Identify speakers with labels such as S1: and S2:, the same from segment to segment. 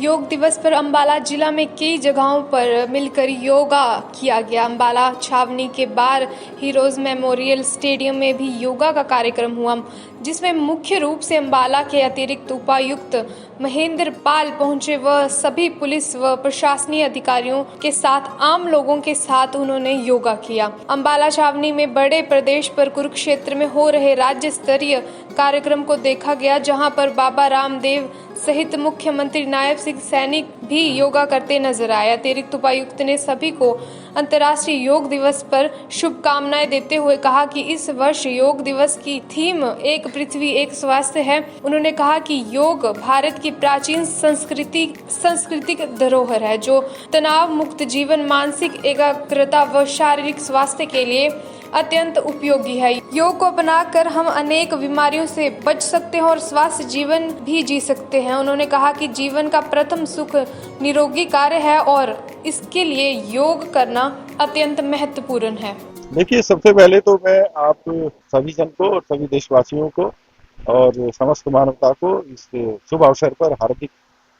S1: योग दिवस पर अंबाला जिला में कई जगहों पर मिलकर योगा किया गया। अंबाला छावनी के बार हीरोज मेमोरियल स्टेडियम में भी योगा का कार्यक्रम हुआ, जिसमें मुख्य रूप से अंबाला के अतिरिक्त उपायुक्त महेंद्र पाल पहुंचे व सभी पुलिस व प्रशासनिक अधिकारियों के साथ आम लोगों के साथ उन्होंने योगा किया। अंबाला छावनी में बड़े प्रदेश पर कुरुक्षेत्र में हो रहे राज्य स्तरीय कार्यक्रम को देखा गया, जहां पर बाबा रामदेव सहित मुख्यमंत्री नायब सिंह सैनी भी योगा करते नजर आए। अतिरिक्त उपायुक्त ने सभी को अंतर्राष्ट्रीय योग दिवस पर शुभकामनाएं देते हुए कहा कि इस वर्ष योग दिवस की थीम एक पृथ्वी एक स्वास्थ्य है। उन्होंने कहा कि योग भारत की प्राचीन सांस्कृतिक धरोहर है, जो तनाव मुक्त जीवन, मानसिक एकाग्रता व शारीरिक स्वास्थ्य के लिए अत्यंत उपयोगी है। योग को अपनाकर हम अनेक बीमारियों से बच सकते हैं और स्वस्थ जीवन भी जी सकते हैं। उन्होंने कहा कि जीवन का प्रथम सुख निरोगी कार्य है और इसके लिए योग करना अत्यंत महत्वपूर्ण है।
S2: देखिए, सबसे पहले तो मैं आप सभी जन को और सभी देशवासियों को और समस्त मानवता को इस शुभ अवसर पर हार्दिक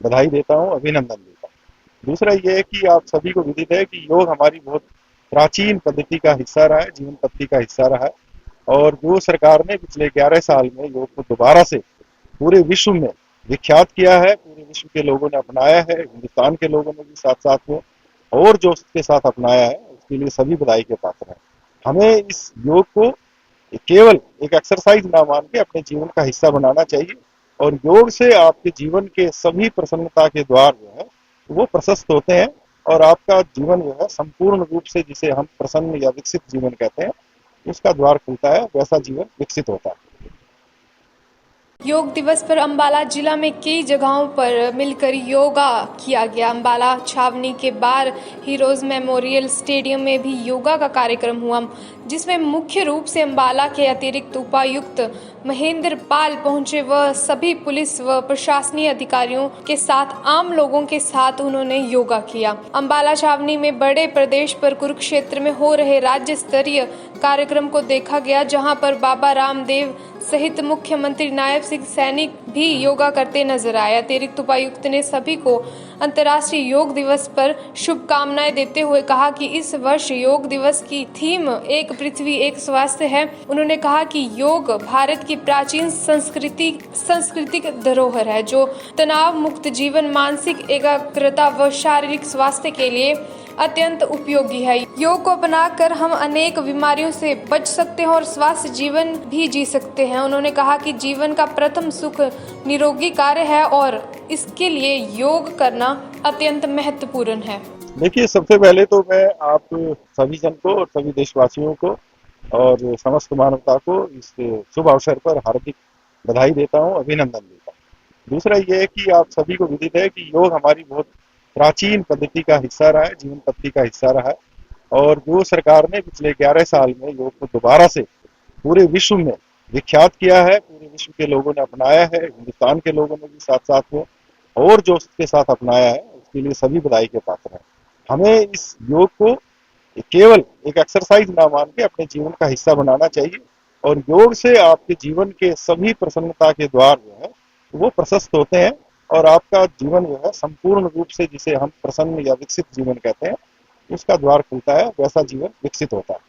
S2: बधाई देता हूँ, अभिनंदन देता हूँ। दूसरा ये है कि आप सभी को विदित है कि योग हमारी बहुत प्राचीन पद्धति का हिस्सा रहा है, जीवन पद्धति का हिस्सा रहा है, और जो सरकार ने पिछले 11 साल में योग को दोबारा से पूरे विश्व में विख्यात किया है, पूरे विश्व के लोगों ने अपनाया है, हिंदुस्तान के लोगों ने भी साथ साथ में और जो उसके साथ अपनाया है, उसके लिए सभी बधाई के पात्र हैं। हमें इस योग को केवल एक एक्सरसाइज ना मान के अपने जीवन का हिस्सा बनाना चाहिए, और योग से आपके जीवन के सभी प्रसन्नता के द्वार जो है वो प्रशस्त होते हैं, और आपका जीवन जो है संपूर्ण रूप से, जिसे हम प्रसन्न या विकसित जीवन कहते हैं, उसका द्वार खुलता है, वैसा जीवन विकसित होता है।
S1: योग दिवस पर अंबाला जिला में कई जगहों पर मिलकर योगा किया गया। अंबाला छावनी के बार हीरोज मेमोरियल स्टेडियम में भी योगा का कार्यक्रम हुआ, जिसमें मुख्य रूप से अंबाला के अतिरिक्त उपायुक्त महेंद्र पाल पहुंचे व सभी पुलिस व प्रशासनिक अधिकारियों के साथ आम लोगों के साथ उन्होंने योगा किया। अंबाला छावनी में बड़े प्रदेश पर कुरुक्षेत्र में हो रहे राज्य स्तरीय कार्यक्रम को देखा गया, जहां पर बाबा रामदेव सहित मुख्यमंत्री नायब सिंह सैनी भी योगा करते नजर आए। अतिरिक्त उपायुक्त ने सभी को अंतर्राष्ट्रीय योग दिवस पर शुभकामनाएं देते हुए कहा कि इस वर्ष योग दिवस की थीम एक पृथ्वी एक स्वास्थ्य है। उन्होंने कहा कि योग भारत की प्राचीन सांस्कृतिक धरोहर है, जो तनाव मुक्त जीवन, मानसिक एकाग्रता व शारीरिक स्वास्थ्य के लिए अत्यंत उपयोगी है। योग को अपनाकर हम अनेक बीमारियों से बच सकते हैं और स्वस्थ जीवन भी जी सकते हैं। उन्होंने कहा कि जीवन का प्रथम सुख निरोगी कार्य है और इसके लिए योग करना अत्यंत महत्वपूर्ण है।
S2: देखिए, सबसे पहले तो मैं आप सभी जन को और सभी देशवासियों को और समस्त मानवता को इस शुभ अवसर पर हार्दिक बधाई देता हूँ, अभिनंदन देता हूँ। दूसरा ये है कि आप सभी को विदित है कि योग हमारी बहुत प्राचीन पद्धति का हिस्सा रहा है, जीवन पद्धति का हिस्सा रहा है, और जो सरकार ने पिछले 11 साल में योग को दोबारा से पूरे विश्व में विख्यात किया है, पूरे विश्व के लोगों ने अपनाया है, हिंदुस्तान के लोगों ने भी साथ साथ में और जो उसके साथ अपनाया है, उसके लिए सभी बधाई के पात्र हैं। हमें इस योग को केवल एक एक्सरसाइज ना मान के अपने जीवन का हिस्सा बनाना चाहिए, और योग से आपके जीवन के सभी प्रसन्नता के द्वार जो है वो प्रशस्त होते हैं, और आपका जीवन जो है संपूर्ण रूप से, जिसे हम प्रसन्न या विकसित जीवन कहते हैं, उसका द्वार खुलता है, वैसा जीवन विकसित होता है।